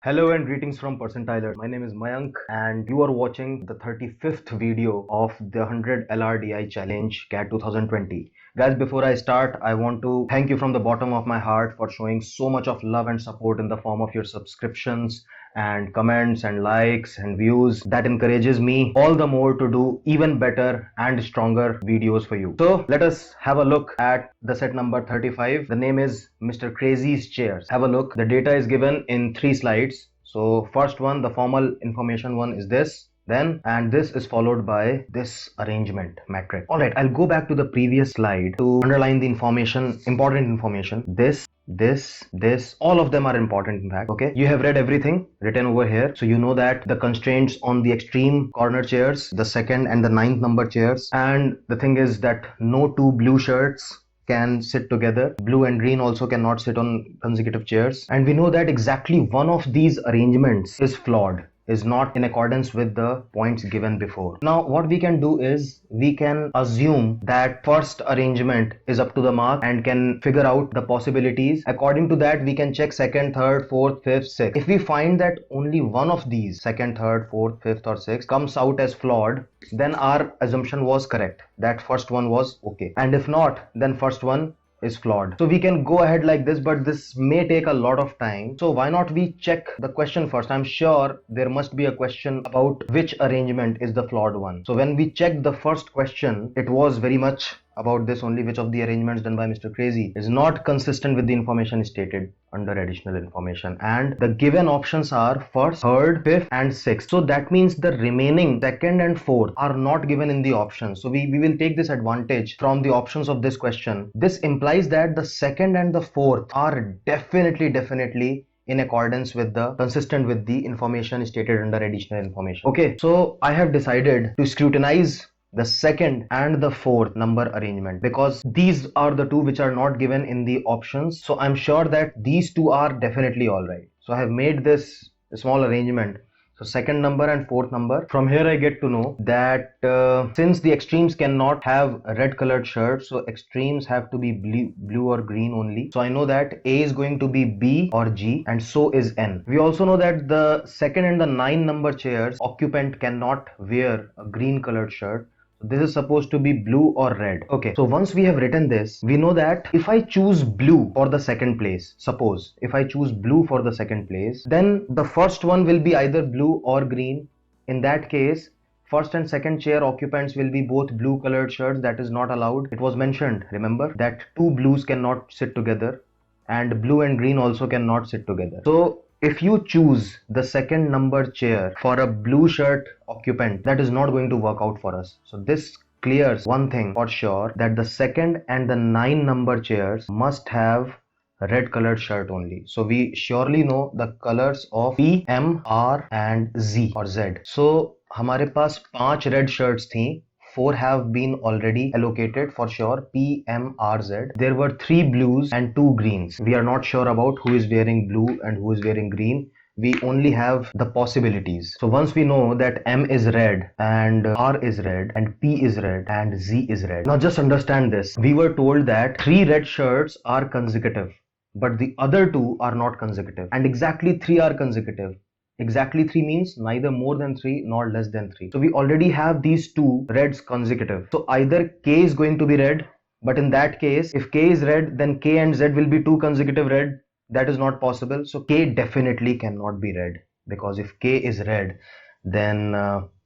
Hello and greetings from Percentiler. My name is Mayank and you are watching the 35th video of the 100 LRDI Challenge CAT 2020. Guys, before I start, I want to thank you from the bottom of my heart for showing so much of love and support in the form of your subscriptions and comments and likes and views. That encourages me all the more to do even better and stronger videos for you. So let us have a look at the set number 35. The name is Mr. Crazy's Chairs. Have a look. The data is given in 3 slides. So first one, the formal information one is this. And this is followed by this arrangement matrix. All right, I'll go back to the previous slide to underline the information, important information. This, all of them are important in fact. Okay, you have read everything written over here, so you know that the constraints on the extreme corner chairs, the second and the ninth number chairs, and the thing is that no two blue shirts can sit together. Blue and green also cannot sit on consecutive chairs. And we know that exactly one of these arrangements is flawed, is not in accordance with the points given before. Now what we can do is we can assume that first arrangement is up to the mark and can figure out the possibilities. According to that, we can check second, third, fourth, fifth, sixth. If we find that only one of these, second, third, fourth, fifth or sixth, comes out as flawed, then our assumption was correct, that first one was okay. And if not, then first one is flawed. So we can go ahead like this, but this may take a lot of time. So why not we check the question first? I'm sure there must be a question about which arrangement is the flawed one. So when we checked the first question, it was very much about this only, which of the arrangements done by Mr. Crazy is not consistent with the information stated under additional information. And the given options are first, third, fifth and sixth. So that means the remaining second and fourth are not given in the options. So we will take this advantage from the options of this question. This implies that the second and the fourth are definitely in accordance with the consistent with the information stated under additional information. Okay, so I have decided to scrutinize the second and the fourth number arrangement because these are the two which are not given in the options. So I'm sure that these two are definitely all right. So I have made this small arrangement. So second number and fourth number. From here I get to know that since the extremes cannot have red colored shirts, so extremes have to be blue or green only. So I know that A is going to be B or G and so is N. We also know that the second and the 9 number chairs occupant cannot wear a green colored shirt. This is supposed to be blue or red. Okay, so once we have written this, we know that if I choose blue for the second place, suppose if I choose blue for the second place, then the first one will be either blue or green. In that case, first and second chair occupants will be both blue colored shirts. That is not allowed. It was mentioned, remember, that two blues cannot sit together and blue and green also cannot sit together. So if you choose the second number chair for a blue shirt occupant, that is not going to work out for us. So this clears one thing for sure, that the second and the 9 number chairs must have red colored shirt only. So we surely know the colors of P, M, R and Z or Z. So हमारे पास 5 red shirts थी. 4 have been already allocated for sure, P, M, R, Z. There were 3 blues and 2 greens. We are not sure about who is wearing blue and who is wearing green. We only have the possibilities. So once we know that M is red and R is red and P is red and Z is red. Now just understand this. We were told that 3 red shirts are consecutive, but the other 2 are not consecutive, and exactly 3 are consecutive. Exactly 3 means neither more than 3 nor less than 3. So we already have these two reds consecutive. So either K is going to be red, but in that case, if K is red, then K and Z will be 2 consecutive red. That is not possible. So K definitely cannot be red, because if K is red, then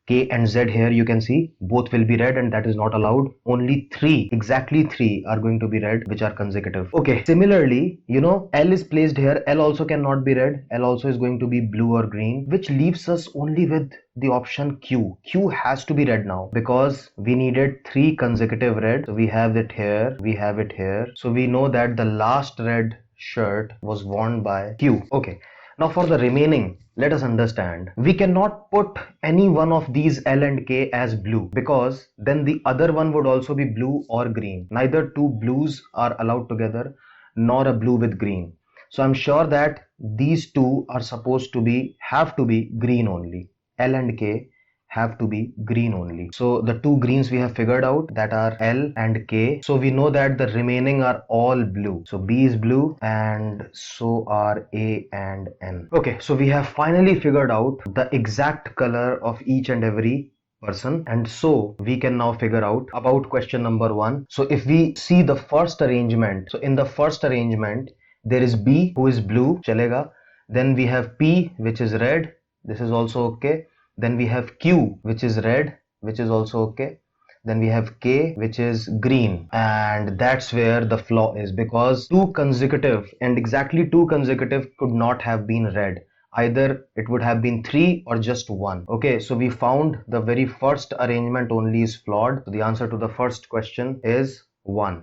K and Z here you can see both will be red, and that is not allowed. Only 3, exactly 3 are going to be red, which are consecutive. Okay, similarly, you know, L is placed here. L also cannot be red. L also is going to be blue or green, which leaves us only with the option Q. Q has to be red now because we needed 3 consecutive red. So we have it here, we have it here. So we know that the last red shirt was worn by Q. Okay. Now for the remaining, let us understand. We cannot put any one of these L and K as blue, because then the other one would also be blue or green. Neither two blues are allowed together, nor a blue with green. So I'm sure that these two are supposed to be, have to be green only. L and K have to be green only. So the two greens we have figured out, that are L and K. So we know that the remaining are all blue. So B is blue and so are A and N. Okay, so we have finally figured out the exact color of each and every person, and so we can now figure out about question number 1. So if we see the first arrangement, so in the first arrangement there is B who is blue, chalega. Then we have P which is red, this is also okay. Then we have Q which is red, which is also okay. Then we have K which is green, and that's where the flaw is, because two consecutive, and exactly two consecutive, could not have been red. Either it would have been 3 or just 1. Okay, so we found the very first arrangement only is flawed. So the answer to the first question is 1.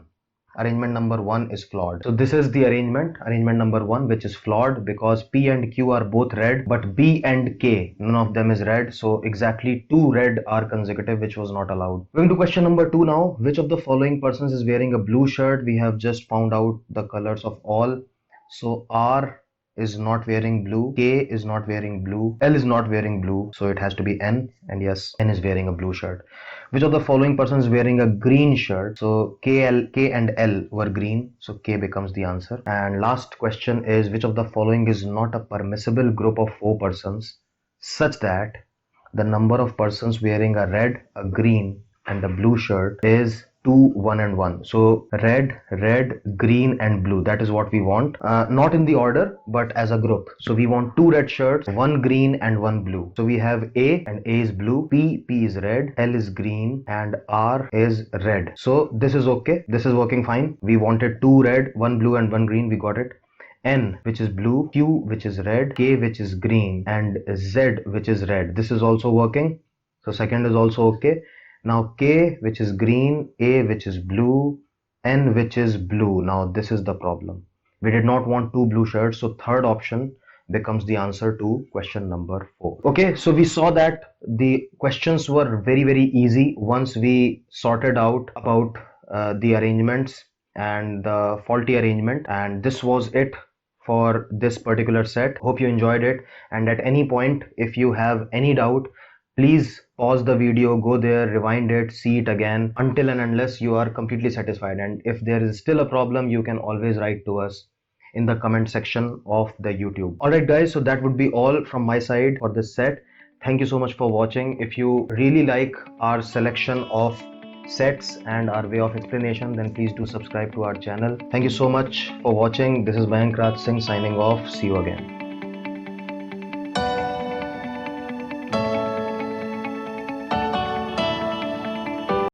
Arrangement number 1 is flawed. So this is the arrangement number 1, which is flawed, because P and Q are both red, but B and K, none of them is red. So exactly 2 red are consecutive, which was not allowed. Going to question number 2 now. Which of the following persons is wearing a blue shirt? We have just found out the colors of all. So R is not wearing blue, K is not wearing blue, L is not wearing blue, so it has to be N, and yes, N is wearing a blue shirt. Which of the following persons is wearing a green shirt? So K and L were green, so K becomes the answer. And last question is, which of the following is not a permissible group of 4 persons such that the number of persons wearing a red, a green and a blue shirt is 2, 1 and 1. So red, green and blue, that is what we want. Not in the order, but as a group. So we want 2 red shirts, 1 green and 1 blue. So we have A, and A is blue, P is red, L is green and R is red. So this is okay, this is working fine. We wanted 2 red, 1 blue and 1 green, we got it. N which is blue, Q which is red, K which is green and Z which is red. This is also working. So second is also okay. Now K which is green, A which is blue, N which is blue. Now this is the problem. We did not want 2 blue shirts, so third option becomes the answer to question number 4. Okay, so we saw that the questions were very easy once we sorted out about the arrangements and the faulty arrangement, and this was it for this particular set. Hope you enjoyed it, and at any point if you have any doubt, please pause the video, go there, rewind it, see it again, until and unless you are completely satisfied. And if there is still a problem, you can always write to us in the comment section of the YouTube. Alright guys, so that would be all from my side for this set. Thank you so much for watching. If you really like our selection of sets and our way of explanation, then please do subscribe to our channel. Thank you so much for watching. This is Mayank Raj Singh signing off. See you again.